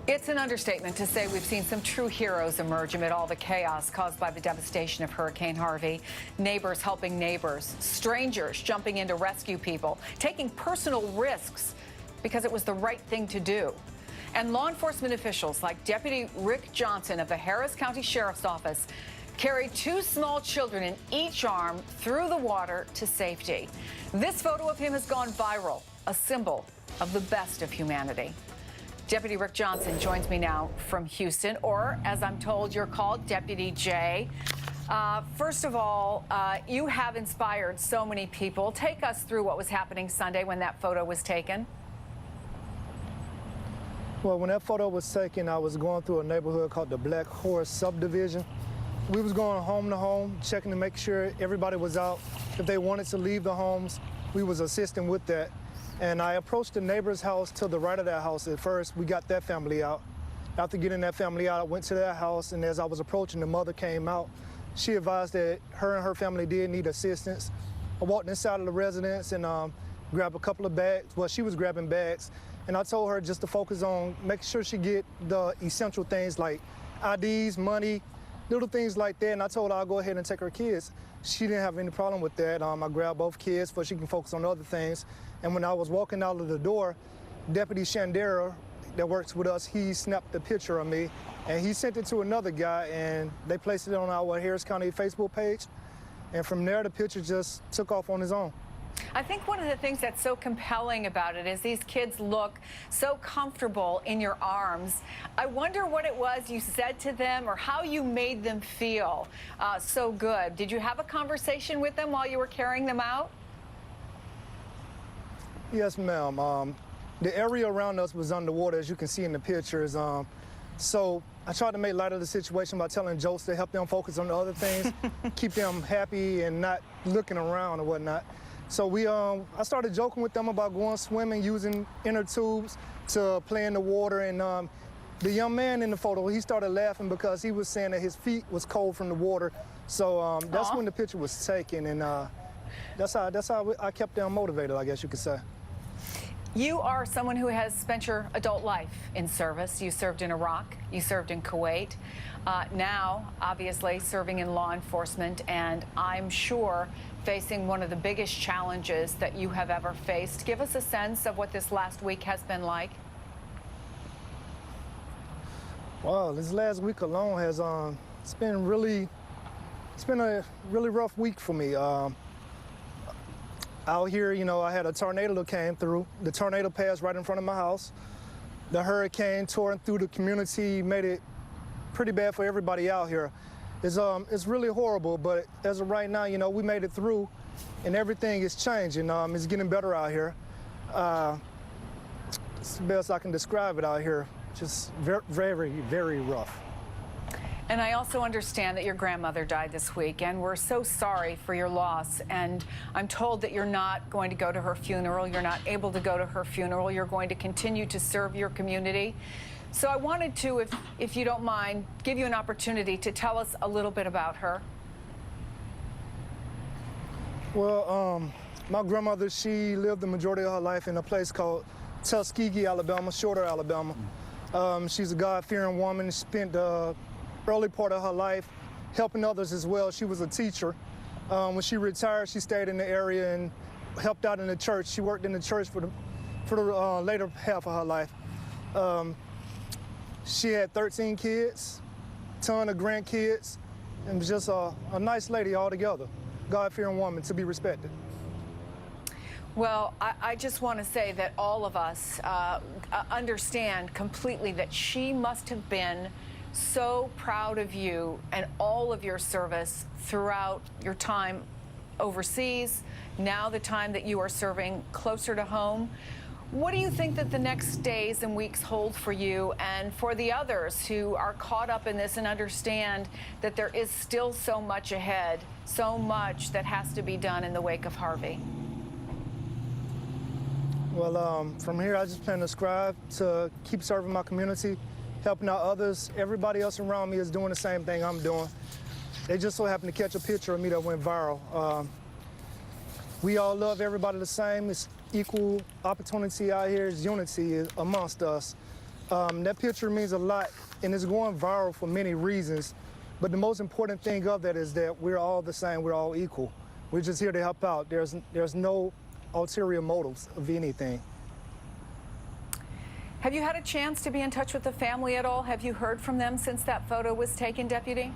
It's an understatement to say we've seen some true heroes emerge amid all the chaos caused by the devastation of Hurricane Harvey. Neighbors helping neighbors, strangers jumping in to rescue people, taking personal risks because it was the right thing to do. And law enforcement officials like Deputy Rick Johnson of the Harris County Sheriff's Office carried two small children in each arm through the water to safety. This photo of him has gone viral, a symbol of the best of humanity. Deputy Rick Johnson joins me now from Houston, or as I'm told, you're called Deputy J. First of all, you have inspired so many people. Take us through what was happening Sunday when that photo was taken. Well, when that photo was taken, I was going through a neighborhood called the Black Horse subdivision. We was going home to home, checking to make sure everybody was out. If they wanted to leave the homes, we was assisting with that. And I approached the neighbor's house to the right of that house. At first, we got that family out. After getting that family out, I went to that house, and as I was approaching, the mother came out. She advised that her and her family did need assistance. I walked inside of the residence and grabbed a couple of bags. Well, she was grabbing bags, and I told her just to focus on making sure she get the essential things like IDs, money, little things like that, and I told her I'll go ahead and take her kids. She didn't have any problem with that. I grabbed both kids so she can focus on other things. And when I was walking out of the door, Deputy Shandera that works with us, he snapped a picture of me, and he sent it to another guy, and they placed it on our Harris County Facebook page. And from there, the picture just took off on its own. I think one of the things that's so compelling about it is these kids look so comfortable in your arms. I wonder what it was you said to them or how you made them feel so good. Did you have a conversation with them while you were carrying them out? Yes, ma'am. The area around us was underwater, as you can see in the pictures. So I tried to make light of the situation by telling jokes to help them focus on the other things, keep them happy and not looking around or whatnot. So I started joking with them about going swimming, using inner tubes to play in the water. And the young man in the photo, he started laughing because he was saying that his feet was cold from the water. So that's when the picture was taken, and that's how I kept them motivated, I guess you could say. You are someone who has spent your adult life in service. You served in Iraq, you served in Kuwait, now obviously serving in law enforcement, and I'm sure facing one of the biggest challenges that you have ever faced. Give us a sense of what this last week has been like. Wow, this last week alone has it's been a really rough week for me. Out here, you know, I had a tornado that came through. The tornado passed right in front of my house. The hurricane tore through the community, made it pretty bad for everybody out here. It's really horrible, but as of right now, you know, we made it through, and everything is changing. It's getting better out here. It's the best I can describe it out here. Just very, very, very rough. And I also understand that your grandmother died this week, and we're so sorry for your loss. And I'm told that you're not going to go to her funeral. You're not able to go to her funeral. You're going to continue to serve your community. So I wanted to, if you don't mind, give you an opportunity to tell us a little bit about her. Well, my grandmother, she lived the majority of her life in a place called Tuskegee, Alabama, Shorter, Alabama. She's a God-fearing woman, spent the early part of her life helping others as well. She was a teacher. When she retired, she stayed in the area and helped out in the church. She worked in the church for the later half of her life. She had 13 kids, ton of grandkids, and was just a nice lady altogether. God-fearing woman to be respected. Well, I just want to say that all of us understand completely that she must have been so proud of you and all of your service throughout your time overseas, now the time that you are serving closer to home. What do you think that the next days and weeks hold for you and for the others who are caught up in this and understand that there is still so much ahead, so much that has to be done in the wake of Harvey? Well, from here, I just plan to strive to keep serving my community, helping out others. Everybody else around me is doing the same thing I'm doing. They just so happened to catch a picture of me that went viral. We all love everybody the same. It's equal opportunity out here. It's unity amongst us. That picture means a lot, and it's going viral for many reasons. But the most important thing of that is that we're all the same. We're all equal. We're just here to help out. There's no ulterior motives of anything. Have you had a chance to be in touch with the family at all? Have you heard from them since that photo was taken, Deputy?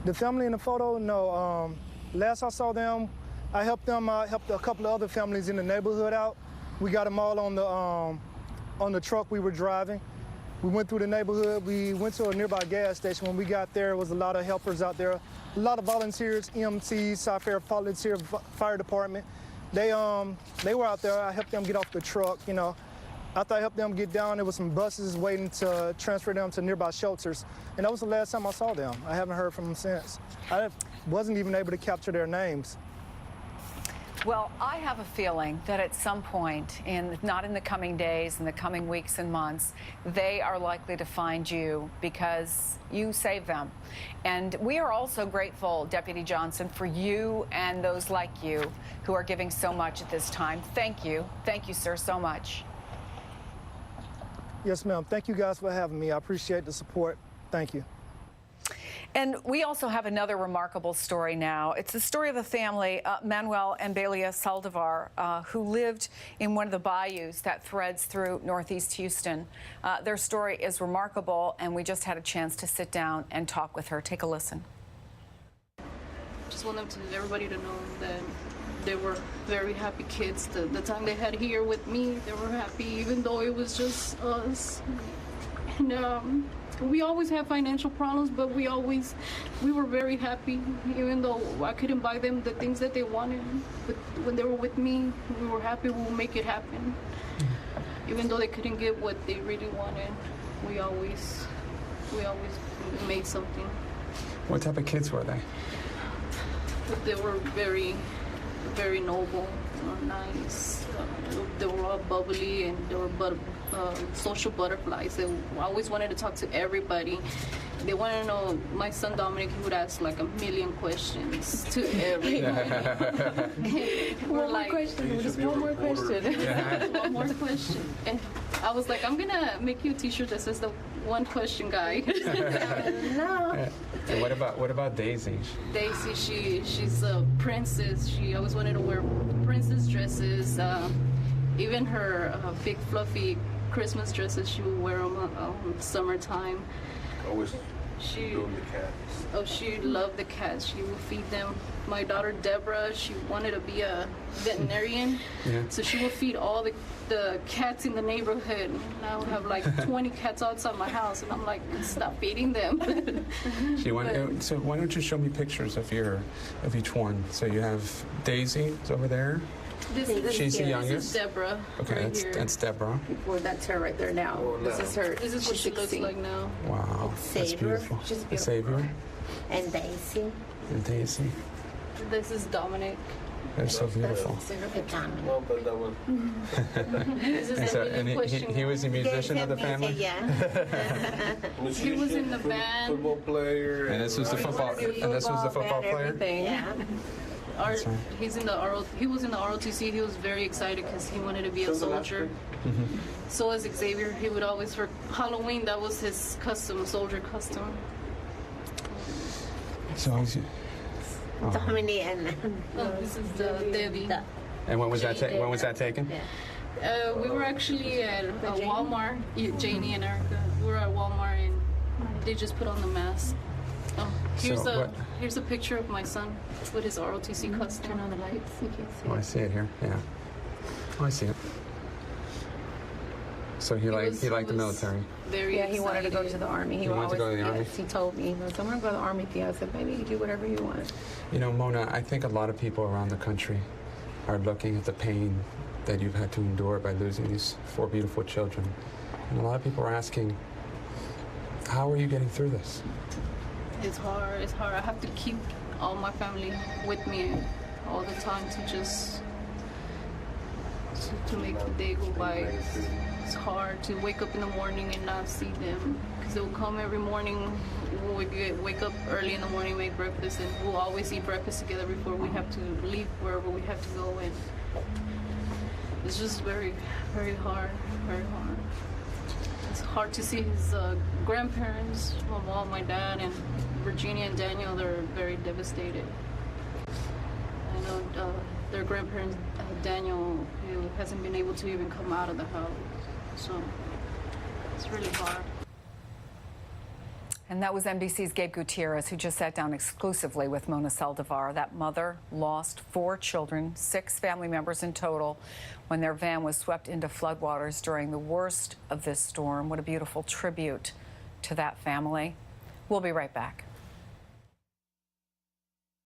The family in the photo, no. Last I saw them, I helped them. I helped a couple of other families in the neighborhood out. We got them all on the truck we were driving. We went through the neighborhood. We went to a nearby gas station. When we got there, there was a lot of helpers out there, a lot of volunteers, EMTs, South Fair Volunteer Fire Department. They were out there. I helped them get off the truck. You know, after I helped them get down, there was some buses waiting to transfer them to nearby shelters, and that was the last time I saw them. I haven't heard from them since. I wasn't even able to capture their names. Well, I have a feeling that at some point, not in the coming days, in the coming weeks and months, they are likely to find you because you saved them. And we are also grateful, Deputy Johnson, for you and those like you who are giving so much at this time. Thank you. Thank you, sir, so much. Yes, ma'am. Thank you guys for having me. I appreciate the support. Thank you. And we also have another remarkable story now. It's the story of a family, Manuel and Belia Saldivar, who lived in one of the bayous that threads through Northeast Houston. Their story is remarkable, and we just had a chance to sit down and talk with her. Take a listen. Just want everybody to know that they were very happy kids. The time they had here with me, they were happy, even though it was just us. And we always had financial problems, but we were very happy, even though I couldn't buy them the things that they wanted. But when they were with me, we were happy. We would make it happen. Even though they couldn't get what they really wanted, we always made something. What type of kids were they? They were very, very noble, nice. They were all bubbly, and they were social butterflies. They always wanted to talk to everybody. They wanted to know. My son Dominic, he would ask like a million questions to everybody. One more question. Just one more question. One more question. And I was like, I'm gonna make you a T-shirt that says the one question guy. No. And what about Daisy? Daisy, she's a princess. She always wanted to wear princess dresses. Even her big fluffy Christmas dresses, she would wear them summertime. Always She doing the cats. Oh, she loved the cats. She would feed them. My daughter Deborah, she wanted to be a veterinarian, so she would feed all the cats in the neighborhood. And I would have like 20 cats outside my house, and I'm like, stop feeding them. So why don't you show me pictures of each one? So you have Daisy is over there. She's the youngest. This is Deborah. Okay, right that's Deborah. Well, that's her right there now. This is her. This is what She's she looks 16. like now. Wow, that's Savior. beautiful. She's beautiful. The Savior And Daisy. and Daisy. This is Dominic. They're so beautiful. No, but that was. This is And the so, million and question he was the guy. musician of the family. Yeah. He was in the band. Football player. And this was the football. And this was the football player. Everything. Yeah. He was in the ROTC. He was very excited because he wanted to be a soldier. So as Xavier, he would always, for Halloween, that was his custom, soldier custom. So Dominic and This is Debbie. and when was that? When was that taken? We were actually at Walmart. Janie and Erica. We were at Walmart, and they just put on the mask. Oh, here's a picture of my son with his ROTC custom. turn on the lights. You can't see Oh, I see it here. Yeah. Oh, I see it. So he liked the military. Very Yeah, he wanted to go excited. to the Army. He wanted to go to the Army? Yes, he told me. He goes, I'm going to go to the Army. I said, baby, you do whatever you want. You know, Mona, I think a lot of people around the country are looking at the pain that you've had to endure by losing these 4 beautiful children. And a lot of people are asking, how are you getting through this? It's hard. It's hard. I have to keep all my family with me all the time to make the day go by. It's hard to wake up in the morning and not see them, because they will come every morning. We wake up early in the morning, make breakfast, and we'll always eat breakfast together before we have to leave wherever we have to go. And it's just very, very hard, very hard. It's hard to see his grandparents. Well, my dad and Virginia and Daniel, they're very devastated. I know their grandparents, Daniel, he hasn't been able to even come out of the house. So it's really hard. And that was NBC's Gabe Gutierrez, who just sat down exclusively with Mona Saldivar. That mother lost 4 children, 6 family members in total, when their van was swept into floodwaters during the worst of this storm. What a beautiful tribute to that family. We'll be right back.